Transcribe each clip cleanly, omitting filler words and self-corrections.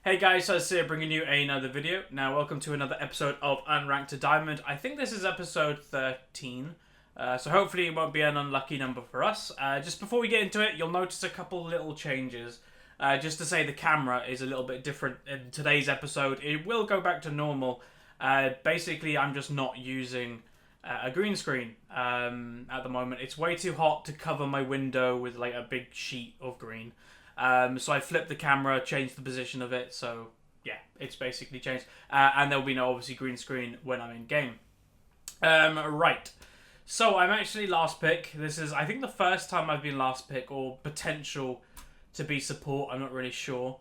Hey guys, so it's here bringing you another video. Now, welcome to another episode of Unranked to Diamond. I think this is episode 13, so hopefully it won't be an unlucky number for us. Just before we get into it, you'll notice a couple little changes. Just to say the camera is a little bit different in today's episode. It will go back to normal. Basically, I'm just not using a green screen at the moment. It's way too hot to cover my window with like a big sheet of green. So I flipped the camera, changed the position of it, so yeah, it's basically changed. And there'll be no, obviously, green screen when I'm in game. Right, so I'm actually last pick. This is, I think, the first time I've been last pick, or potential to be support, I'm not really sure.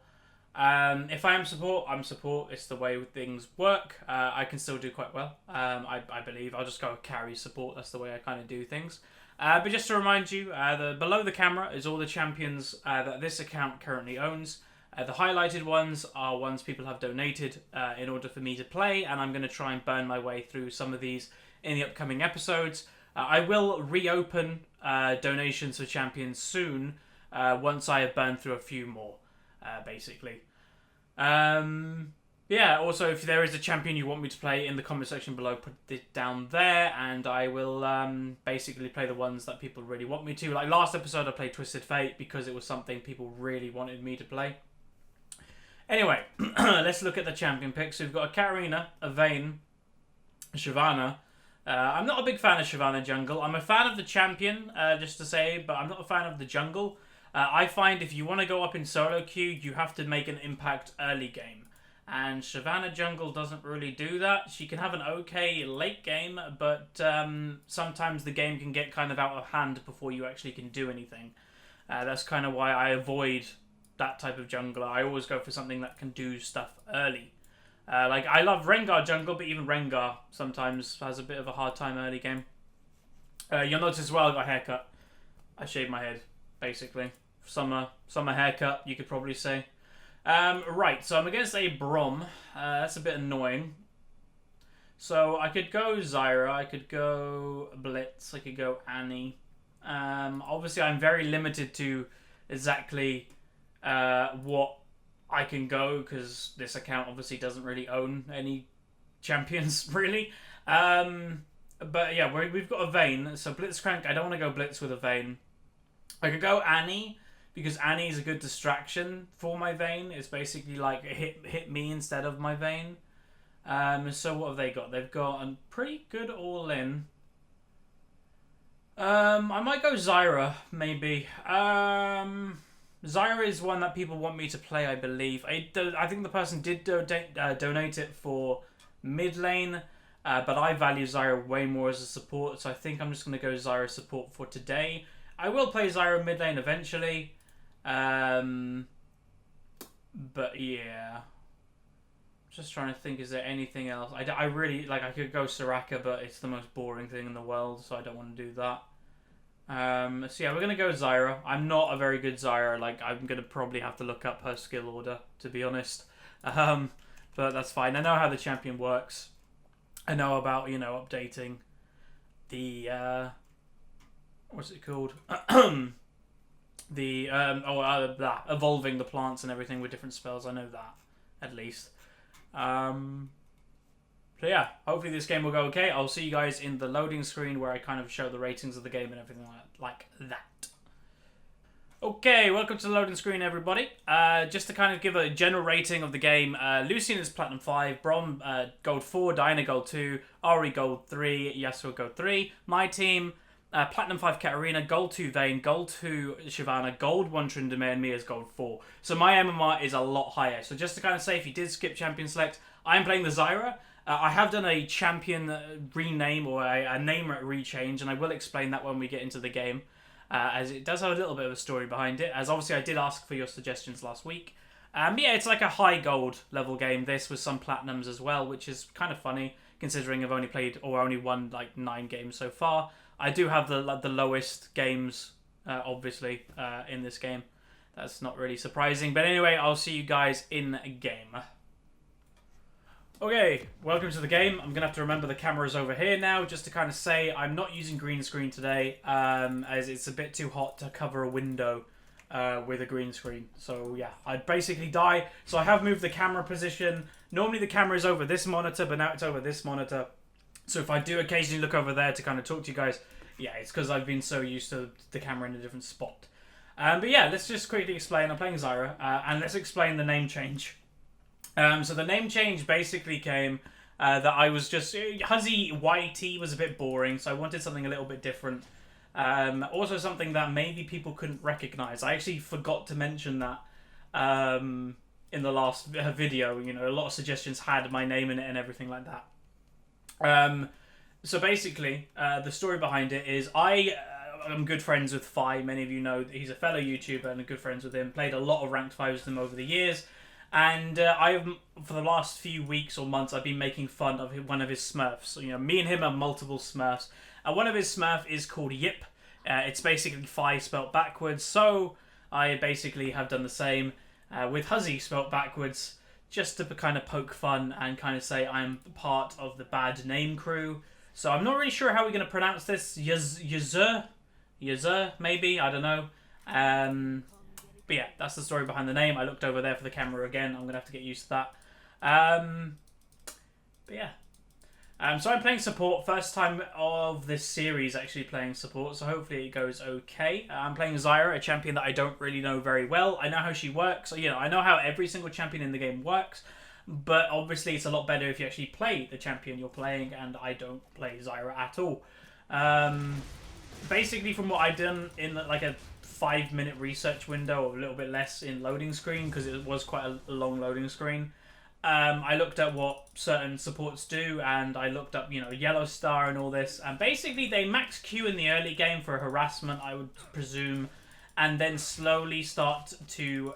If I am support, I'm support. It's the way things work. I can still do quite well, I believe. I'll just go carry support, that's the way I kind of do things. But just to remind you, below the camera is all the champions that this account currently owns. The highlighted ones are ones people have donated in order for me to play, and I'm going to try and burn my way through some of these in the upcoming episodes. I will reopen donations for champions soon, once I have burned through a few more, basically. Yeah, also, if there is a champion you want me to play in the comment section below, put it down there, and I will basically play the ones that people really want me to. Like last episode, I played Twisted Fate because it was something people really wanted me to play. Anyway, let's look at the champion picks. So we've got a Katarina, a Vayne, a Shyvana. I'm not a big fan of Shyvana jungle. I'm a fan of the champion, just to say, but I'm not a fan of the jungle. I find if you want to go up in solo queue, you have to make an impact early game. And Shyvana jungle doesn't really do that. She can have an okay late game, but sometimes the game can get kind of out of hand before you actually can do anything. That's kind of why I avoid that type of jungler. I always go for something that can do stuff early. Like, I love Rengar jungle, but even Rengar sometimes has a bit of a hard time early game. You'll notice as well I got a haircut. I shaved my head, basically. Summer haircut, you could probably say. Right, so I'm against a Brom. That's a bit annoying. So I could go Zyra, I could go Blitz, I could go Annie. Obviously, I'm very limited to exactly what I can go, because this account obviously doesn't really own any champions, really. But yeah, we've got a Vayne. So Blitzcrank, I don't want to go Blitz with a Vayne. I could go Annie, because Annie is a good distraction for my Vayne. It's basically like hit me instead of my Vayne. So what have they got? They've got a pretty good all-in. I might go Zyra, maybe. Zyra is one that people want me to play, I believe. I think the person did donate it for mid lane, but I value Zyra way more as a support, so I think I'm just going to go Zyra support for today. I will play Zyra mid lane eventually. But yeah, just trying to think, is there anything else? I really, like, I could go Soraka, but it's the most boring thing in the world, so I don't want to do that. So yeah, we're going to go Zyra. I'm not a very good Zyra, like, I'm going to probably have to look up her skill order, to be honest. But that's fine. I know how the champion works. I know about, you know, updating the, what's it called? Evolving the plants and everything with different spells. I know that, at least. So yeah, hopefully this game will go okay. I'll see you guys in the loading screen where I kind of show the ratings of the game and everything like that. Okay, welcome to the loading screen, everybody. Just to kind of give a general rating of the game, Lucian is Platinum 5, Brom Gold 4, Diana Gold 2, Ari Gold 3, Yasuo Gold 3. My team... Platinum 5 Katarina, Gold 2 Vayne, Gold 2 Shyvana, Gold 1 Tryndamere, and Mia's Gold 4. So my MMR is a lot higher. So just to kind of say, if you did skip Champion Select, I am playing the Zyra. I have done a champion rename, or a name rechange, and I will explain that when we get into the game, as it does have a little bit of a story behind it, as obviously I did ask for your suggestions last week. Yeah, it's like a high gold level game, this, with some platinums as well, which is kind of funny, considering I've only played, or only won, like, 9 games so far. I do have the lowest games, obviously, in this game. That's not really surprising. But anyway, I'll see you guys in game. Okay, welcome to the game. I'm going to have to remember the camera's over here now, just to kind of say I'm not using green screen today, as it's a bit too hot to cover a window with a green screen. So yeah, I'd basically die. So I have moved the camera position. Normally the camera is over this monitor, but now it's over this monitor. So if I do occasionally look over there to kind of talk to you guys, yeah, it's because I've been so used to the camera in a different spot. But yeah, let's just quickly explain. I'm playing Zyra, and let's explain the name change. So the name change basically came that I was just... Huzzy YT was a bit boring, so I wanted something a little bit different. Also something that maybe people couldn't recognize. I actually forgot to mention that in the last video. You know, a lot of suggestions had my name in it and everything like that. So basically, the story behind it is I'm good friends with Fi. Many of you know that he's a fellow YouTuber and I'm good friends with him. Played a lot of ranked 5s with him over the years. And for the last few weeks or months, I've been making fun of one of his Smurfs. So, you know, me and him are multiple Smurfs. One of his Smurf is called Yip. It's basically Fi spelt backwards. So I basically have done the same with Huzzy spelt backwards, just to kind of poke fun and kind of say I'm part of the bad name crew. So I'm not really sure how we're going to pronounce this. Yuzur, maybe? I don't know. But yeah, that's the story behind the name. I looked over there for the camera again. I'm going to have to get used to that. But yeah. So I'm playing support. First time of this series actually playing support. So hopefully it goes okay. I'm playing Zyra, a champion that I don't really know very well. I know how she works. You know, I know how every single champion in the game works. But obviously it's a lot better if you actually play the champion you're playing. And I don't play Zyra at all. Basically from what I've done in like a 5-minute research window, or a little bit less in loading screen, because it was quite a long loading screen. I looked at what certain supports do, and I looked up, you know, Yellow Star and all this, and basically they max Q in the early game for harassment, I would presume, and then slowly start to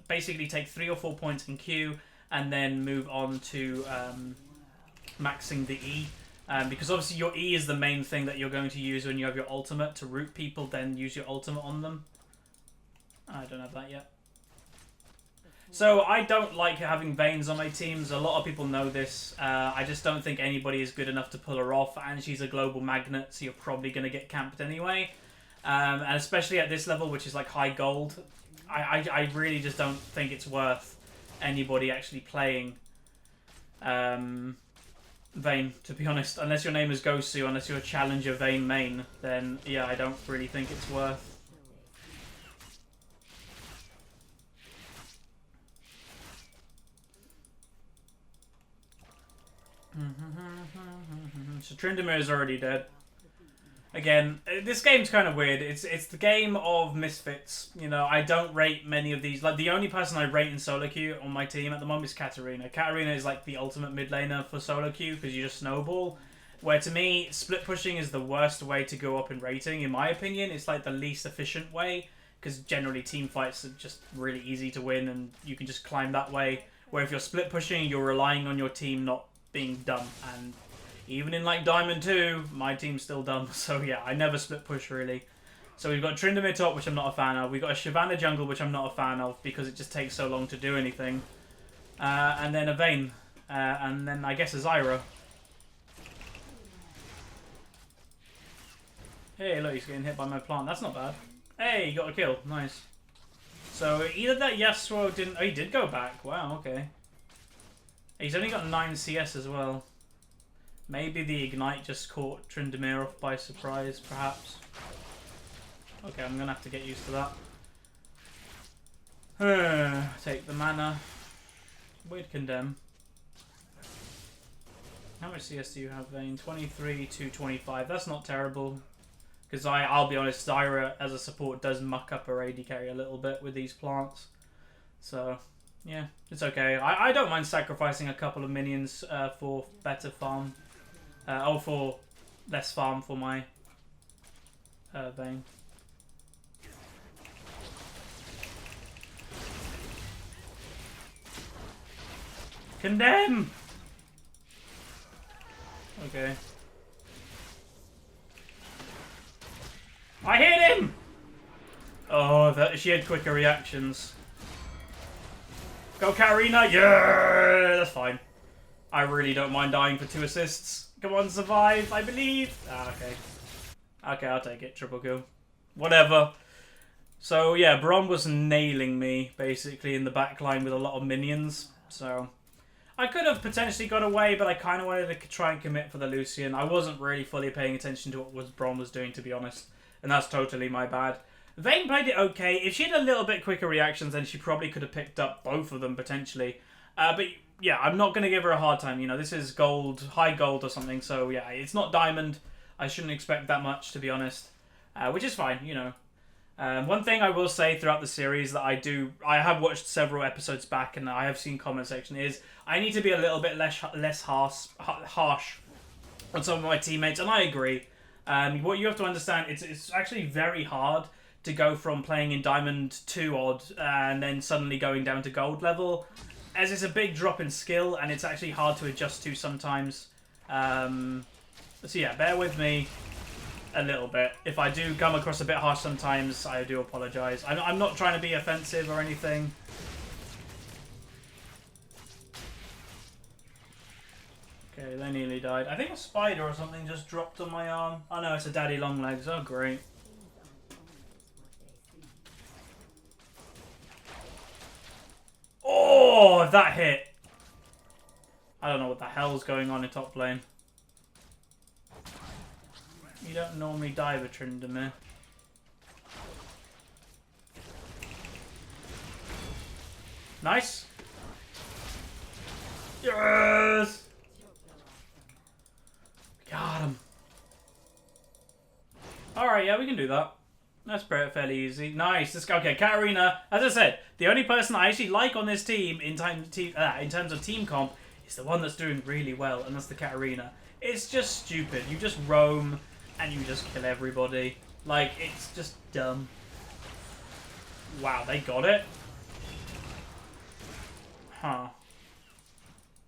basically take 3 or 4 points in Q, and then move on to maxing the E. Because obviously your E is the main thing that you're going to use when you have your ultimate to root people, then use your ultimate on them. I don't have that yet. So I don't like having Vayne's on my teams. A lot of people know this. I just don't think anybody is good enough to pull her off, and she's a global magnet, so you're probably going to get camped anyway. And especially at this level, which is like high gold, I really just don't think it's worth anybody actually playing Vayne, to be honest. Unless your name is Gosu, unless you're a challenger Vayne main, then yeah, I don't really think it's worth. So Tryndamere is already dead. Again, this game's kind of weird. It's the game of misfits. You know, I don't rate many of these. Like, the only person I rate in solo queue on my team at the moment is Katarina. Katarina is like the ultimate mid laner for solo queue because you just snowball. Where to me, split pushing is the worst way to go up in rating. In my opinion, it's like the least efficient way because generally team fights are just really easy to win and you can just climb that way. Where if you're split pushing, you're relying on your team not being dumb, and even in like Diamond 2, my team's still dumb. So yeah, I never split push really. So we've got Tryndamere top, which I'm not a fan of. We've got a Shyvana jungle, which I'm not a fan of because it just takes so long to do anything. And then a Vayne. And then I guess a Zyra. Hey, look, he's getting hit by my plant. That's not bad. Hey, he got a kill. Nice. So either that Yasuo didn't... Oh, he did go back. Wow, okay. He's only got 9 CS as well. Maybe the Ignite just caught Tryndamere off by surprise, perhaps. Okay, I'm going to have to get used to that. Take the mana. Weird condemn. How much CS do you have, Vayne? 23 to 25. That's not terrible. Because I'll be honest, Zyra as a support does muck up her AD carry a little bit with these plants. So... yeah, it's okay. I don't mind sacrificing a couple of minions for better farm. Or for less farm for my Vayne. Condemn! Okay. I hit him! Oh, she had quicker reactions. Go, Katarina! Yeah! That's fine. I really don't mind dying for 2 assists. Come on, survive, I believe. Ah, okay. Okay, I'll take it. Triple kill. Whatever. So yeah, Brom was nailing me basically in the back line with a lot of minions. So I could have potentially got away, but I kind of wanted to try and commit for the Lucian. I wasn't really fully paying attention to what Brom was doing, to be honest. And that's totally my bad. Vayne played it okay. If she had a little bit quicker reactions, then she probably could have picked up both of them, potentially. But yeah, I'm not going to give her a hard time. You know, this is gold, high gold or something. So yeah, it's not diamond. I shouldn't expect that much, to be honest. Which is fine, you know. One thing I will say throughout the series that I have watched several episodes back and I have seen comment section is I need to be a little bit less harsh on some of my teammates, and I agree. What you have to understand, it's actually very hard to go from playing in Diamond 2 odd and then suddenly going down to gold level, as it's a big drop in skill and it's actually hard to adjust to sometimes. So yeah, bear with me a little bit. If I do come across a bit harsh sometimes, I do apologise. I'm not trying to be offensive or anything. Okay, they nearly died. I think a spider or something just dropped on my arm. Oh no, it's a daddy long legs. Oh great. Oh, if that hit. I don't know what the hell's going on in top lane. You don't normally dive a Tryndamere. Nice. Yes! Got him. Alright, yeah, we can do that. That's fairly easy. Nice. Let's go. Okay, Katarina. As I said, the only person I actually like on this team in terms of team comp is the one that's doing really well, and that's the Katarina. It's just stupid. You just roam and you just kill everybody. Like, it's just dumb. Wow, they got it? Huh.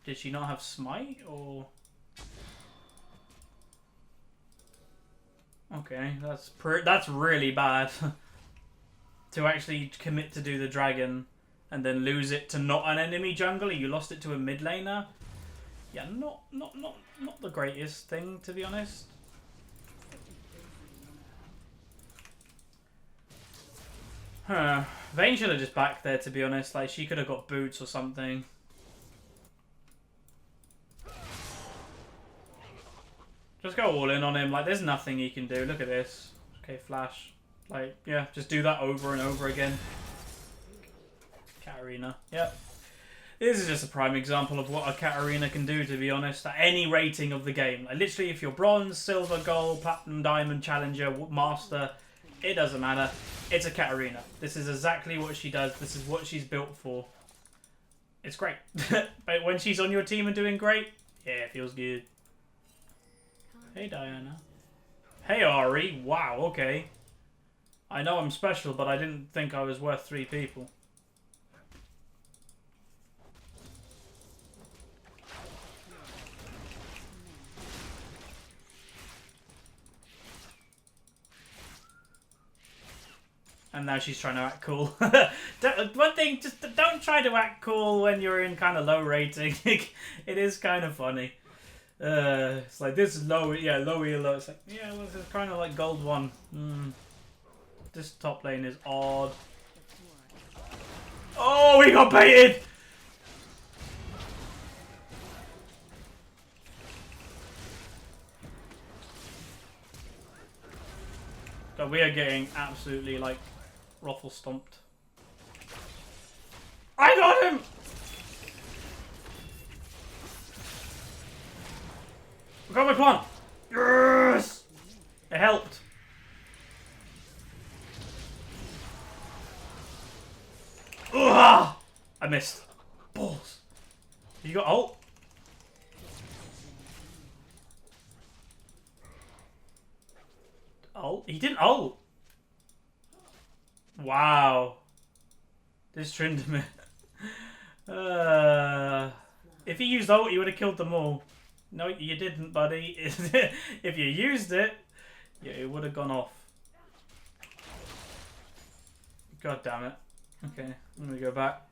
Did she not have smite, or... Okay, that's really bad. To actually commit to do the dragon and then lose it to not an enemy jungler. You lost it to a mid laner. Yeah, not the greatest thing, to be honest. Huh. Vayne should have just backed there, to be honest. Like, she could have got boots or something. Just go all in on him. Like, there's nothing he can do. Look at this. Okay, flash. Like, yeah, just do that over and over again. Katarina. Yep. This is just a prime example of what a Katarina can do, to be honest, at any rating of the game. Like, literally, if you're bronze, silver, gold, platinum, diamond, challenger, master, it doesn't matter. It's a Katarina. This is exactly what she does. This is what she's built for. It's great. But when she's on your team and doing great, yeah, it feels good. Hey, Diana. Hey, Ari. Wow, okay. I know I'm special, but I didn't think I was worth 3 people. And now she's trying to act cool. One thing, just don't try to act cool when you're in kind of low rating. It is kind of funny. It's like, this is low, yeah, low elo. It's like, yeah, well, it's kind of like gold 1. This top lane is odd. Oh, we got baited! God, we are getting absolutely, like, ruffle stomped. I got him! I got my plan! Yes! It helped. Ugh! I missed. Balls. You got ult? Ult? He didn't ult. Wow. This Tryndamere. If he used ult, he would have killed them all. No, you didn't, buddy. If you used it, yeah, it would have gone off. God damn it. Okay, let me go back.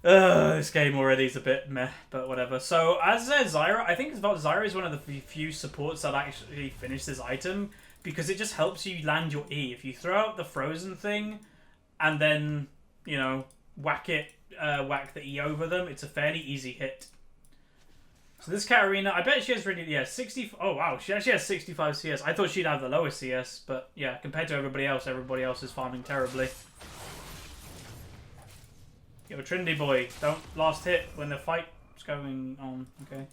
This game already is a bit meh, but whatever. So, as Zyra, I think Zyra is one of the few supports that actually finished this item. because it just helps you land your E. If you throw out the frozen thing and then, you know, whack the E over them, it's a fairly easy hit. So this Katarina, I bet she has really, yeah, 60, oh wow, she actually has 65 CS. I thought she'd have the lowest CS, but yeah, compared to everybody else is farming terribly. Yo, Trinity boy, don't last hit when the fight's going on, okay.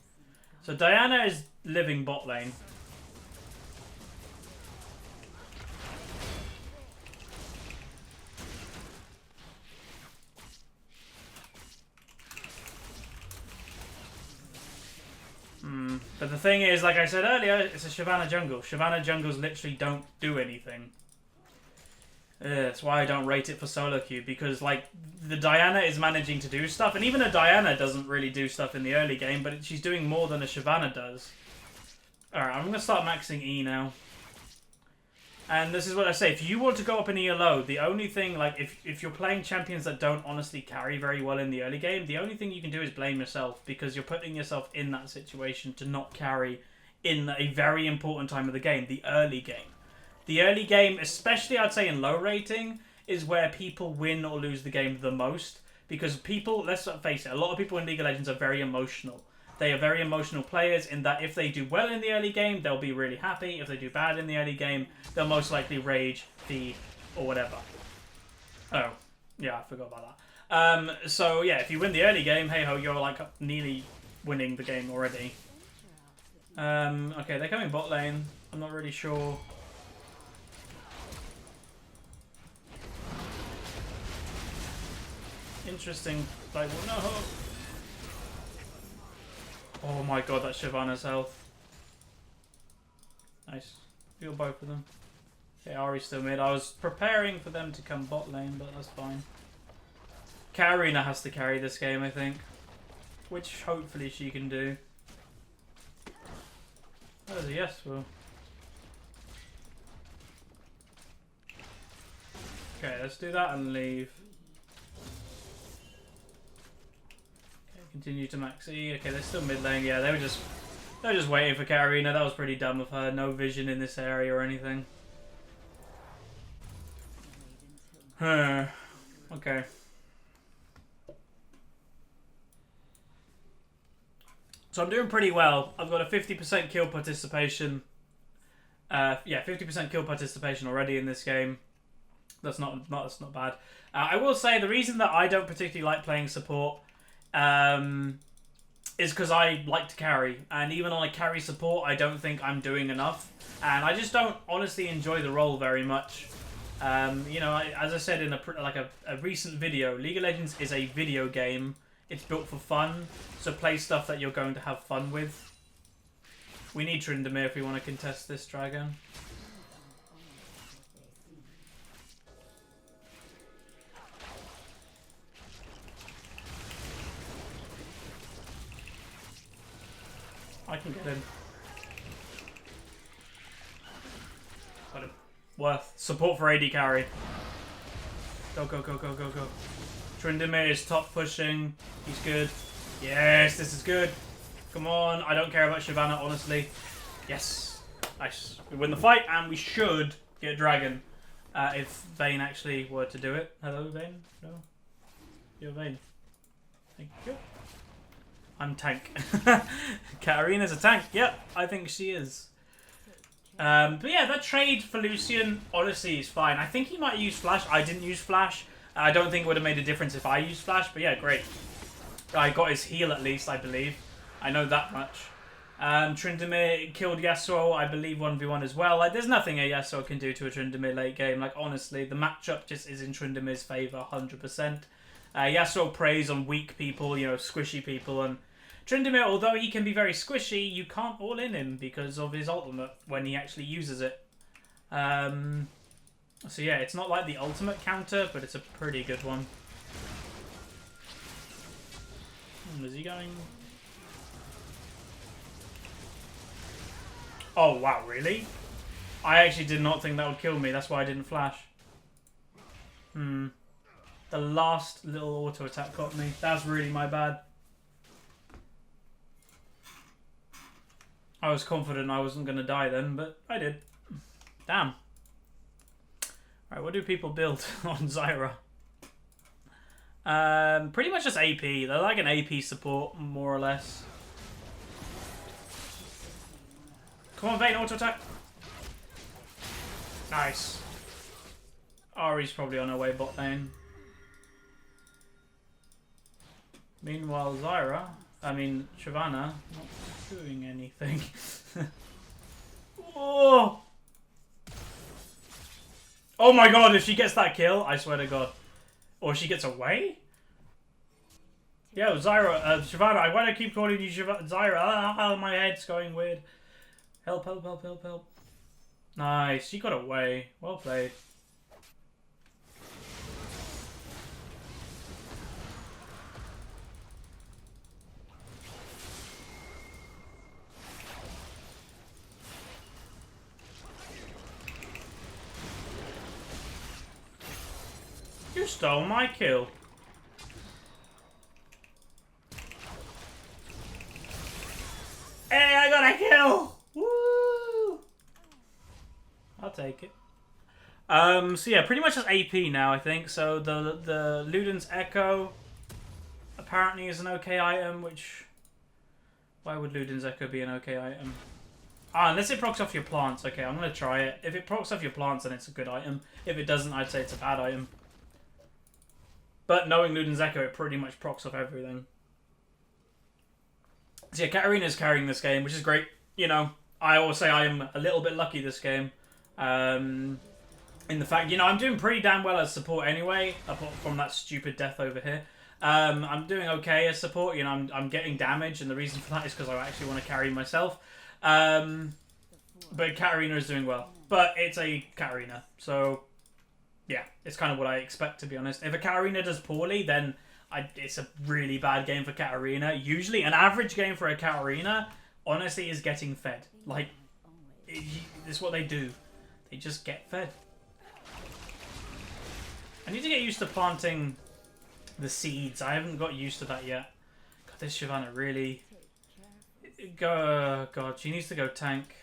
So Diana is living bot lane. But the thing is, like I said earlier, it's a Shyvana jungle. Shyvana jungles literally don't do anything. That's why I don't rate it for solo queue, because like the Diana is managing to do stuff, and even a Diana doesn't really do stuff in the early game, but she's doing more than a Shyvana does. Alright, I'm going to start maxing E now. And this is what I say, if you want to go up in ELO, the only thing, like, if you're playing champions that don't honestly carry very well in the early game, the only thing you can do is blame yourself, because you're putting yourself in that situation to not carry in a very important time of the game, the early game. The early game, especially I'd say in low rating, is where people win or lose the game the most, because people, let's face it, a lot of people in League of Legends are very emotional. They are very emotional players in that if they do well in the early game, they'll be really happy. If they do bad in the early game, they'll most likely rage, feed, or whatever. Oh, yeah, I forgot about that. So, yeah, if you win the early game, hey-ho, you're, like, nearly winning the game already. Okay, they're coming bot lane. I'm not really sure. Interesting. Like, no. Oh my god, that's Shyvana's health. Nice. Feel both of them. Okay, Ahri's still mid. I was preparing for them to come bot lane, but that's fine. Katarina has to carry this game, I think. Which hopefully she can do. That was a yes, Will. Okay, let's do that and leave. Continue to max E. Okay, they're still mid lane. Yeah, they were just waiting for Katarina. That was pretty dumb of her. No vision in this area or anything. Okay. So I'm doing pretty well. I've got a 50% kill participation. Yeah, 50% kill participation already in this game. That's not bad. I will say the reason that I don't particularly like playing support is because I like to carry, and even on a carry support I don't think I'm doing enough, and I just don't honestly enjoy the role very much. You know, as I said in a recent video, League of Legends is a video game. It's built for fun, so play stuff that you're going to have fun with. We need Tryndamere if we want to contest this dragon. I can get him. Got him. Worth. Support for AD carry. Go, go, go, go, go, go. Tryndamere is top pushing. He's good. Yes, this is good. Come on. I don't care about Shyvana, honestly. Yes. Nice. We win the fight, and we should get Dragon. If Vayne actually were to do it. Hello, Vayne? No? You're Vayne. Thank you. I'm tank. Katarina's a tank. Yep, I think she is. But yeah, that trade for Lucian, honestly, is fine. I think he might use Flash. I didn't use Flash. I don't think it would have made a difference if I used Flash, but yeah, great. I got his heal at least, I believe. I know that much. Tryndamere killed Yasuo, I believe, 1v1 as well. Like, there's nothing a Yasuo can do to a Tryndamere late game. Like, honestly, the matchup just is in Tryndamere's favour, 100%. Yasuo preys on weak people, you know, squishy people, and Tryndamere, although he can be very squishy, you can't all in him because of his ultimate when he actually uses it. So yeah, it's not like the ultimate counter, but it's a pretty good one. Is he going? Oh wow, really? I actually did not think that would kill me, that's why I didn't flash. The last little auto attack got me. That's really my bad. I was confident I wasn't going to die then, but I did. Damn. Alright, what do people build on Zyra? Pretty much just AP. They're like an AP support, more or less. Come on, Vayne, auto attack. Nice. Ari's probably on her way bot lane. Meanwhile, Shyvana, not doing anything. Oh! Oh my god, if she gets that kill, I swear to god. Or she gets away? Yo, Shyvana, I want to keep calling you Zyra. Ah, my head's going weird. Help, help, help, help, help. Nice, she got away. Well played. You stole my kill. Hey, I got a kill! Woo! I'll take it. So yeah, pretty much just AP now, I think. So the Luden's Echo apparently is an okay item, which... Why would Luden's Echo be an okay item? Ah, unless it procs off your plants. Okay, I'm going to try it. If it procs off your plants, then it's a good item. If it doesn't, I'd say it's a bad item. But knowing Luden's Echo, it pretty much procs off everything. So yeah, Katarina's carrying this game, which is great. You know, I always say I am a little bit lucky this game. In the fact, you know, I'm doing pretty damn well as support anyway, apart from that stupid death over here. I'm doing okay as support. You know, I'm getting damage, and the reason for that is because I actually want to carry myself. But Katarina is doing well. But it's a Katarina, so... Yeah, it's kind of what I expect, to be honest. If a Katarina does poorly, then it's a really bad game for Katarina. Usually, an average game for a Katarina, honestly, is getting fed. Like, it's what they do. They just get fed. I need to get used to planting the seeds. I haven't got used to that yet. God, this Shyvana really... God, she needs to go tank.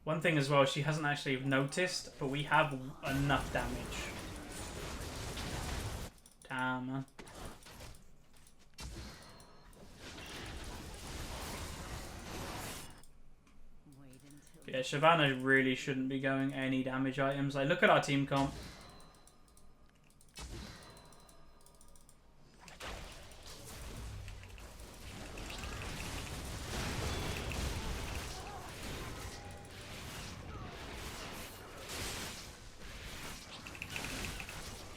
One thing as well, she hasn't actually noticed, but we have enough damage. Damn, man. Yeah, Shyvana really shouldn't be going any damage items. Like, look at our team comp.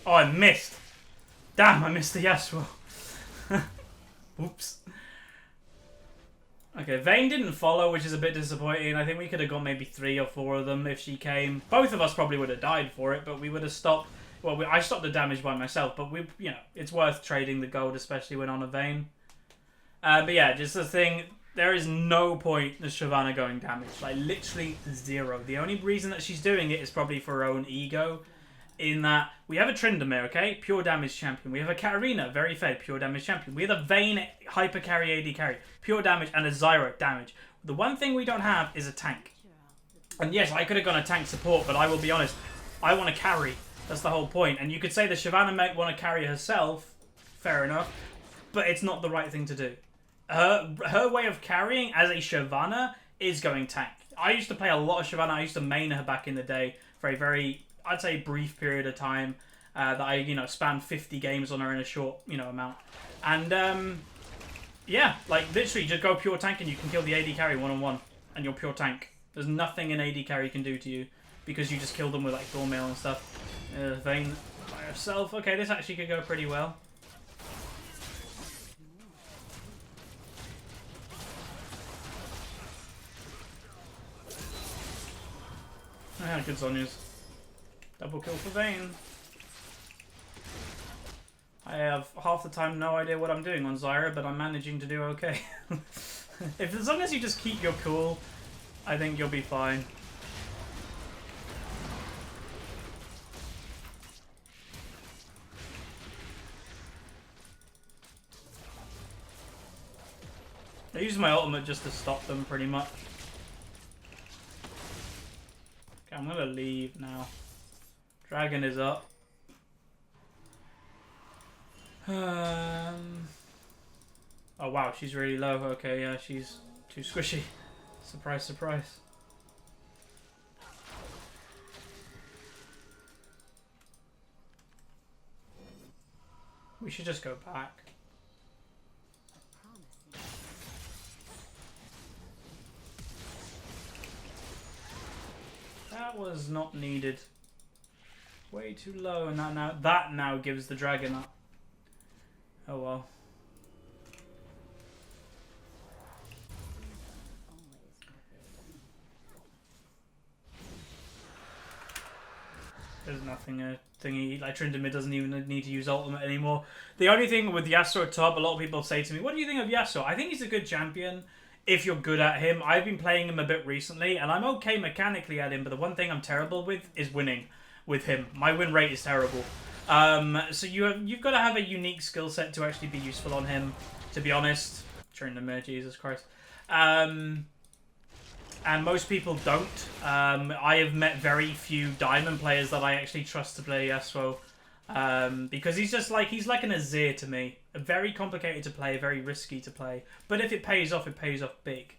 Oh, I missed. Damn, I missed the Yasuo. Oops. Okay, Vayne didn't follow, which is a bit disappointing. I think we could have got maybe 3 or 4 of them if she came. Both of us probably would have died for it, but we would have stopped. Well, I stopped the damage by myself, but you know, it's worth trading the gold, especially when on a Vayne. But yeah, just the thing, there is no point in Shyvana going damage. Like, literally 0. The only reason that she's doing it is probably for her own ego. In that, we have a Tryndamere, okay? Pure damage champion. We have a Katarina, very fed, pure damage champion. We have a Vayne hyper carry AD carry, pure damage, and a Zyra damage. The one thing we don't have is a tank. And yes, I could have gone a tank support, but I will be honest, I want to carry. That's the whole point. And you could say the Shyvana might want to carry herself, fair enough, but it's not the right thing to do. Her way of carrying as a Shyvana is going tank. I used to play a lot of Shyvana. I used to main her back in the day for a very... I'd say brief period of time that I, you know, spanned 50 games on her in a short, you know, amount. And, yeah, like, literally just go pure tank and you can kill the AD carry one-on-one. And you're pure tank. There's nothing an AD carry can do to you because you just kill them with, like, Thornmail and stuff. Vayne by herself. Okay, this actually could go pretty well. I had good Zhonya's. Double kill for Vayne. I have half the time no idea what I'm doing on Zyra, but I'm managing to do okay. As long as you just keep your cool, I think you'll be fine. use my ultimate just to stop them, pretty much. Okay, I'm gonna leave now. Dragon is up. Oh wow, she's really low. Okay, yeah, she's too squishy. Surprise, surprise. We should just go back. That was not needed. Way too low, and that now gives the dragon up. Oh well. There's nothing thingy. Like Tryndamere doesn't even need to use ultimate anymore. The only thing with Yasuo at top, a lot of people say to me, "What do you think of Yasuo?" I think he's a good champion if you're good at him. I've been playing him a bit recently, and I'm okay mechanically at him. But the one thing I'm terrible with is winning with him. My win rate is terrible. So you've got to have a unique skill set to actually be useful on him. To be honest, Tryndamere, Jesus Christ. And most people don't. I have met very few diamond players that I actually trust to play Yasuo. Because he's like an Azir to me. Very complicated to play, very risky to play. But if it pays off big.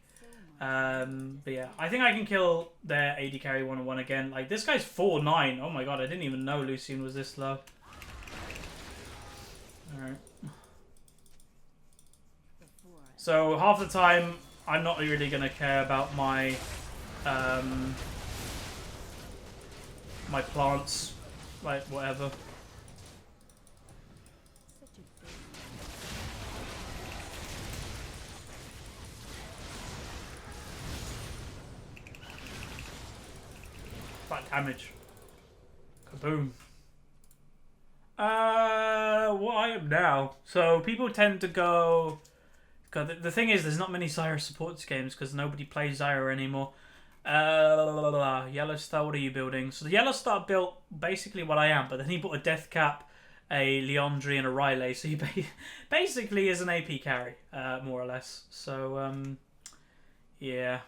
But yeah, I think I can kill their AD carry 1-on-1 again. Like, this guy's 4-9. Oh my god, I didn't even know Lucian was this low. Alright. So, half the time, I'm not really going to care about my my plants, like whatever. That damage. Kaboom. What I am now. So people tend to go. God, the thing is, there's not many Zyra supports games because nobody plays Zyra anymore. Yellow Star, what are you building? So the Yellow Star built basically what I am, but then he bought a Death Cap, a Leandri, and a Riley. So he basically is an AP carry, more or less. So, yeah.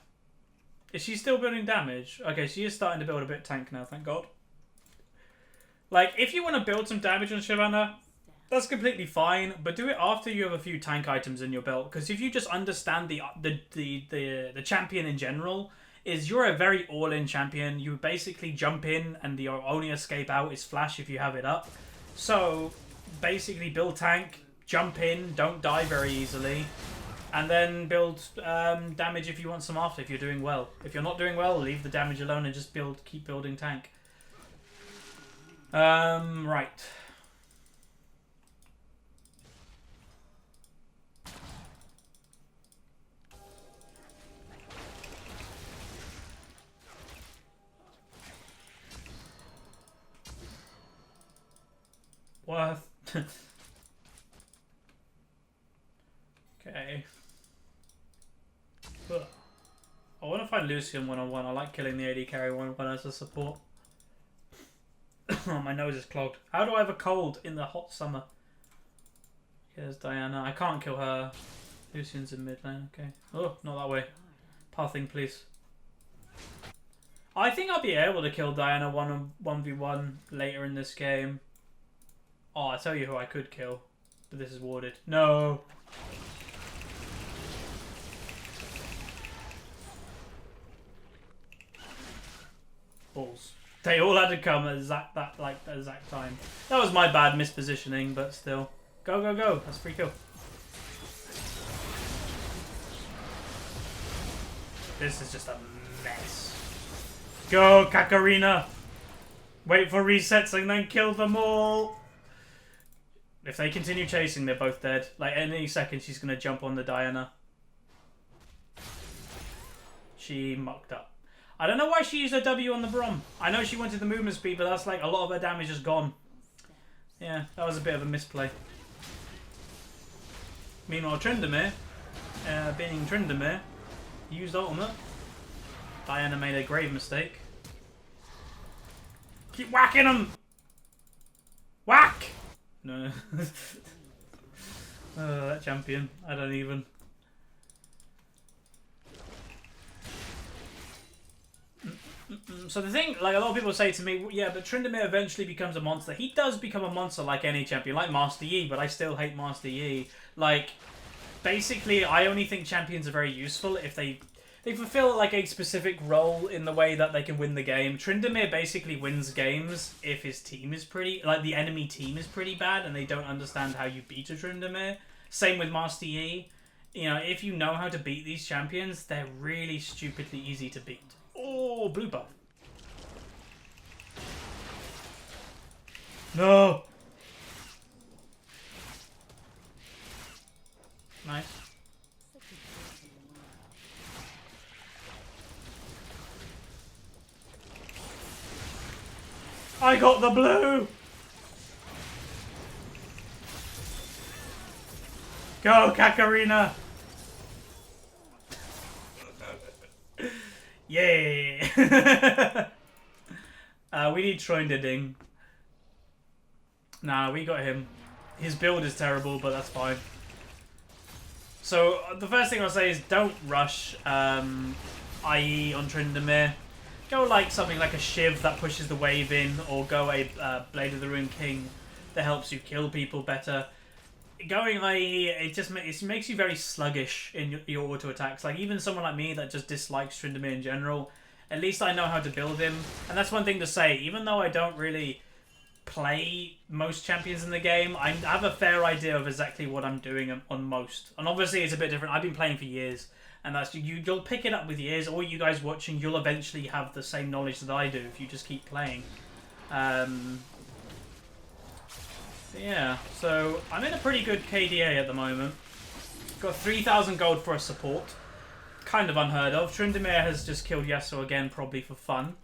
Is she still building damage? Okay, she is starting to build a bit of tank now, thank God. Like, if you want to build some damage on Shyvana, that's completely fine, but do it after you have a few tank items in your belt. Because if you just understand the champion in general, is you're a very all-in champion. You basically jump in, and the only escape out is flash if you have it up. So, basically build tank, jump in, don't die very easily, and then build damage if you want some after, if you're doing well. If you're not doing well, leave the damage alone and just keep building tank. Right. Worth. Okay. I want to find Lucian 1-on-1. I like killing the AD carry 1-on-1 as a support. Oh, my nose is clogged. How do I have a cold in the hot summer? Here's Diana. I can't kill her. Lucian's in mid lane. Okay. Oh, not that way. Pathing, please. I think I'll be able to kill Diana 1v1 later in this game. Oh, I tell you who I could kill. But this is warded. No! Balls. They all had to come at that exact time. That was my bad mispositioning, but still. Go, go, go. That's free kill. This is just a mess. Go, Kakarina! Wait for resets and then kill them all! If they continue chasing, they're both dead. Like, any second, she's going to jump on the Diana. She mucked up. I don't know why she used her W on the Brom. I know she wanted the movement speed, but that's like a lot of her damage is gone. Yeah, that was a bit of a misplay. Meanwhile, Tryndamere, being Tryndamere, used ultimate. Diana made a grave mistake. Keep whacking them! Whack! No. That champion. I don't even. So the thing, like a lot of people say to me, yeah, but Tryndamere eventually becomes a monster. He does become a monster like any champion, like Master Yi, but I still hate Master Yi. Like, basically, I only think champions are very useful if they fulfill like a specific role in the way that they can win the game. Tryndamere basically wins games if his team is pretty, like the enemy team is pretty bad and they don't understand how you beat a Tryndamere. Same with Master Yi. You know, if you know how to beat these champions, they're really stupidly easy to beat. Oh, blue buff. No. Nice. I got the blue. Go, Kakarina. Yay. We need Troinderding. Nah, we got him. His build is terrible, but that's fine. So, the first thing I'll say is don't rush IE on Tryndamere. Go like something like a Shiv that pushes the wave in, or go a Blade of the Ruined King that helps you kill people better. Going IE, it makes you very sluggish in your auto attacks. Like even someone like me that just dislikes Tryndamere in general, at least I know how to build him. And that's one thing to say, even though I don't really play most champions in the game, I have a fair idea of exactly what I'm doing on most. And obviously it's a bit different. I've been playing for years, and that's you'll pick it up with years, or you guys watching, you'll eventually have the same knowledge that I do if you just keep playing. Yeah, so I'm in a pretty good KDA at the moment. Got 3,000 gold for a support. Kind of unheard of. Tryndamere has just killed Yasuo again, probably for fun.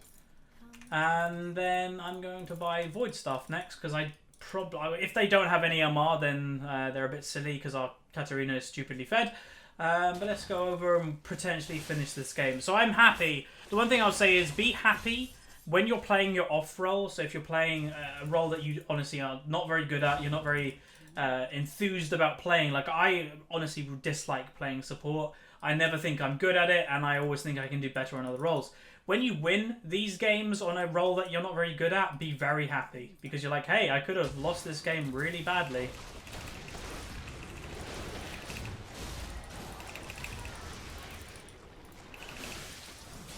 And then I'm going to buy Void Staff next, because if they don't have any MR, then they're a bit silly, because our Katarina is stupidly fed. But let's go over and potentially finish this game. So I'm happy. The one thing I'll say is be happy when you're playing your off role. So if you're playing a role that you honestly are not very good at, you're not very enthused about playing. Like I honestly dislike playing support. I never think I'm good at it, and I always think I can do better on other roles. When you win these games on a role that you're not very good at, be very happy. Because you're like, hey, I could have lost this game really badly.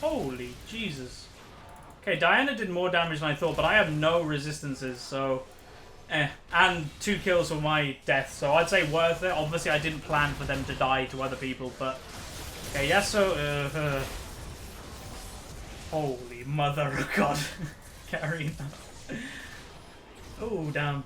Holy Jesus. Okay, Diana did more damage than I thought, but I have no resistances, so... And 2 kills for my death, so I'd say worth it. Obviously, I didn't plan for them to die to other people, but... Okay, yeah, so... Holy mother of God. Katarina. Oh, damn.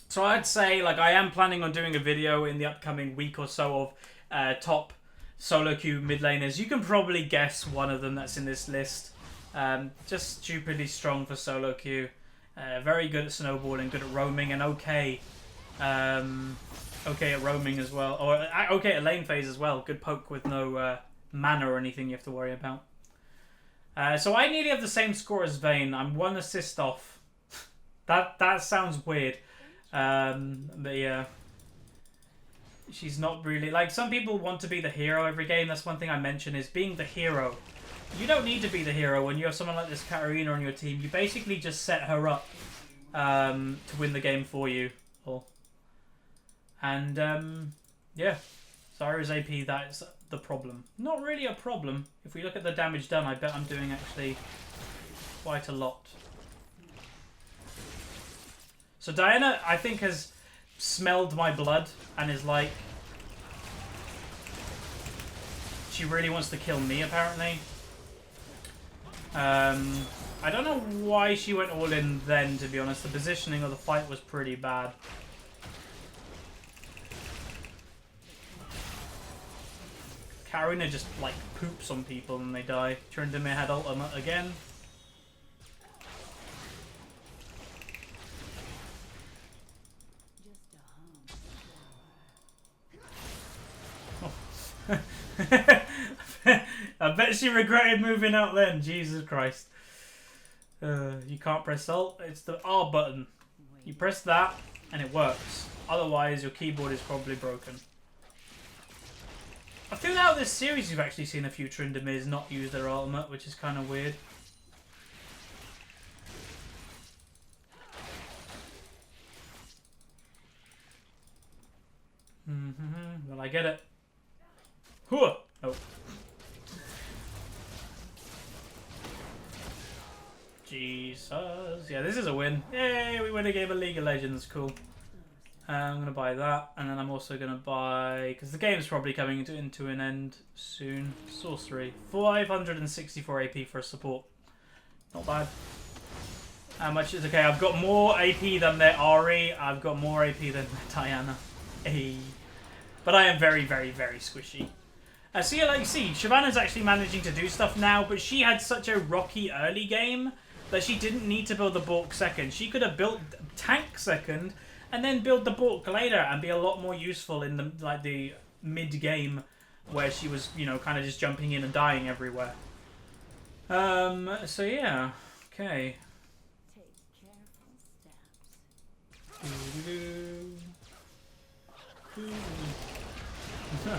So I'd say, like, I am planning on doing a video in the upcoming week or so of top solo queue mid laners. You can probably guess one of them that's in this list. Just stupidly strong for solo queue. Very good at snowballing, good at roaming, and okay at roaming as well. Or okay at lane phase as well. Good poke with no mana or anything you have to worry about. So I nearly have the same score as Vayne. I'm 1 assist off. That sounds weird. But yeah. She's not really... Like, some people want to be the hero every game. That's one thing I mention, is being the hero. You don't need to be the hero when you have someone like this Katarina on your team. You basically just set her up to win the game for you. And, yeah. Zyra's AP, that's the problem. Not really a problem. If we look at the damage done, I bet I'm doing actually quite a lot. So Diana, I think, has smelled my blood and is like... She really wants to kill me, apparently. I don't know why she went all in then, to be honest. The positioning of the fight was pretty bad. Katarina just, like, poops on people and they die. Tryndamere had ultimate again. Oh. I bet she regretted moving out then. Jesus Christ. You can't press alt. It's the R button. You press that and it works. Otherwise, your keyboard is probably broken. I feel out of this series you've actually seen a few Trindamirs not use their ultimate, which is kind of weird. Well, I get it. Hooah! Oh. Jesus. Yeah, this is a win. Yay, we win a game of League of Legends. Cool. I'm going to buy that. And then I'm also going to buy... Because the game's probably coming into an end soon. Sorcery. 564 AP for a support. Not bad. How much is... Okay, I've got more AP than their Ari. I've got more AP than their Diana. Hey. But I am very, very, very squishy. So yeah, like you see, Shyvana's actually managing to do stuff now, but she had such a rocky early game that she didn't need to build the Bork second. She could have built tank second and then build the Bork later and be a lot more useful in the mid-game where she was, you know, kind of just jumping in and dying everywhere. So yeah, okay.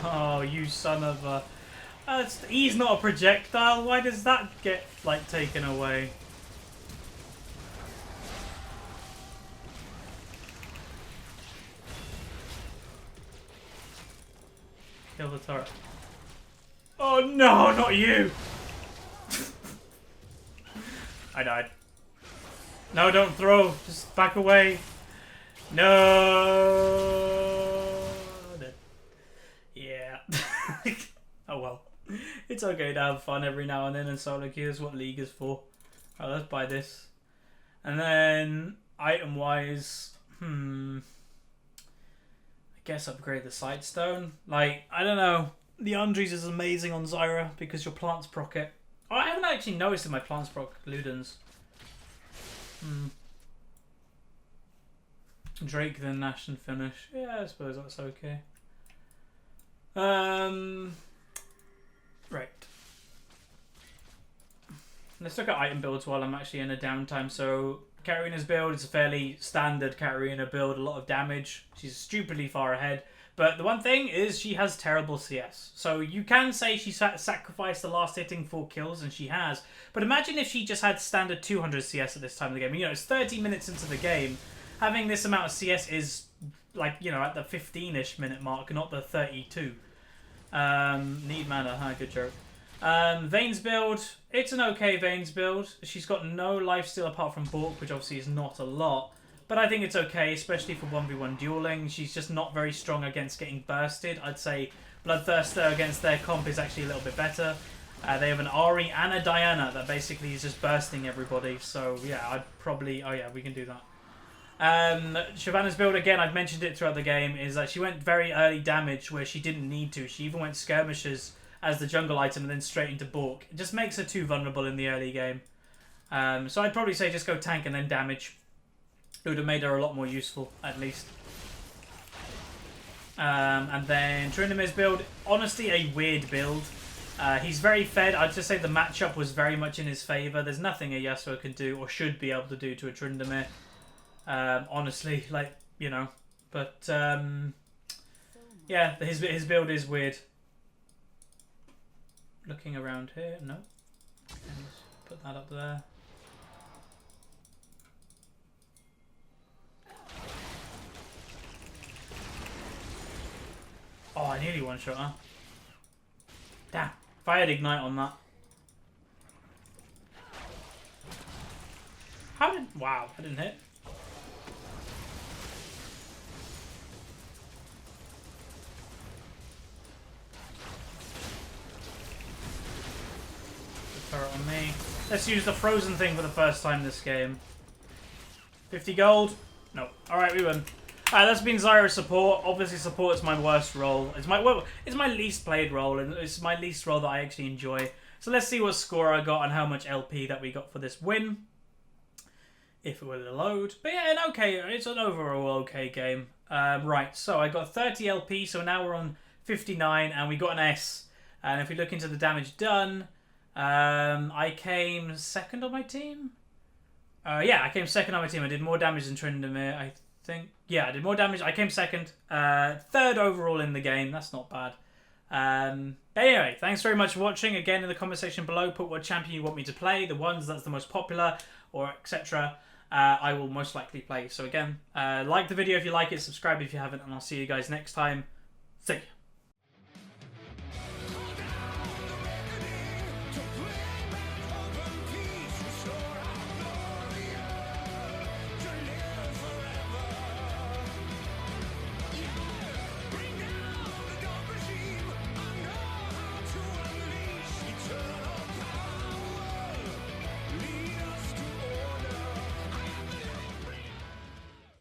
Oh, you son of a... he's not a projectile. Why does that get, like, taken away? Kill the turret. Oh no, not you! I died. No, don't throw. Just back away. No. Yeah. Oh well. It's okay to have fun every now and then, and solo queue is what League is for. Alright, let's buy this. And then, item-wise, I guess upgrade the Sightstone. Like, I don't know. The Undries is amazing on Zyra because your plants proc it. Oh, I haven't actually noticed that my plants proc Ludens. Drake then Nash and finish. Yeah, I suppose that's okay. Right. Let's look at item builds while I'm actually in a downtime. So, Katarina's build is a fairly standard Katarina build, a lot of damage. She's stupidly far ahead. But the one thing is she has terrible CS. So you can say she sacrificed the last hitting 4 kills, and she has. But imagine if she just had standard 200 CS at this time of the game. You know, it's 30 minutes into the game. Having this amount of CS is, like, you know, at the 15-ish minute mark, not the 32. Need mana, good joke. Vayne's build, it's an okay Vayne's build. She's got no lifesteal apart from Bork, which obviously is not a lot. But I think it's okay, especially for 1v1 dueling. She's just not very strong against getting bursted. I'd say Bloodthirster against their comp is actually a little bit better. They have an Ari and a Diana that basically is just bursting everybody. So yeah, I'd probably... Oh yeah, we can do that. Shyvana's build, again, I've mentioned it throughout the game, is that she went very early damage where she didn't need to. She even went skirmishes as the jungle item and then straight into Bork. It just makes her too vulnerable in the early game. So I'd probably say just go tank and then damage. It would have made her a lot more useful, at least. And then Trindamir's build, honestly a weird build. He's very fed. I'd just say the matchup was very much in his favour. There's nothing a Yasuo can do or should be able to do to a Trindamir. Honestly, like, you know. But, yeah, his build is weird. Looking around here, no. Let's put that up there. Oh, I nearly one-shot her. Damn. If I had Ignite on that. How did... Wow, I didn't hit. The turret on me. Let's use the frozen thing for the first time this game. 50 gold? No. Alright, we win. That's been Zyra support. Obviously, support is my worst role. It's my least played role, and it's my least role that I actually enjoy. So let's see what score I got and how much LP that we got for this win. If it were to load. But yeah, it's an overall okay game. Right, so I got 30 LP, so now we're on 59, and we got an S. And if we look into the damage done, I came second on my team. Yeah, I came second on my team. I did more damage than Trindamir, I think. Yeah, I did more damage. I came second. Third overall in the game. That's not bad. But anyway, thanks very much for watching. Again, in the comment section below, put what champion you want me to play, the ones that's the most popular, or etc. I will most likely play. So again, like the video if you like it, subscribe if you haven't, and I'll see you guys next time. See ya.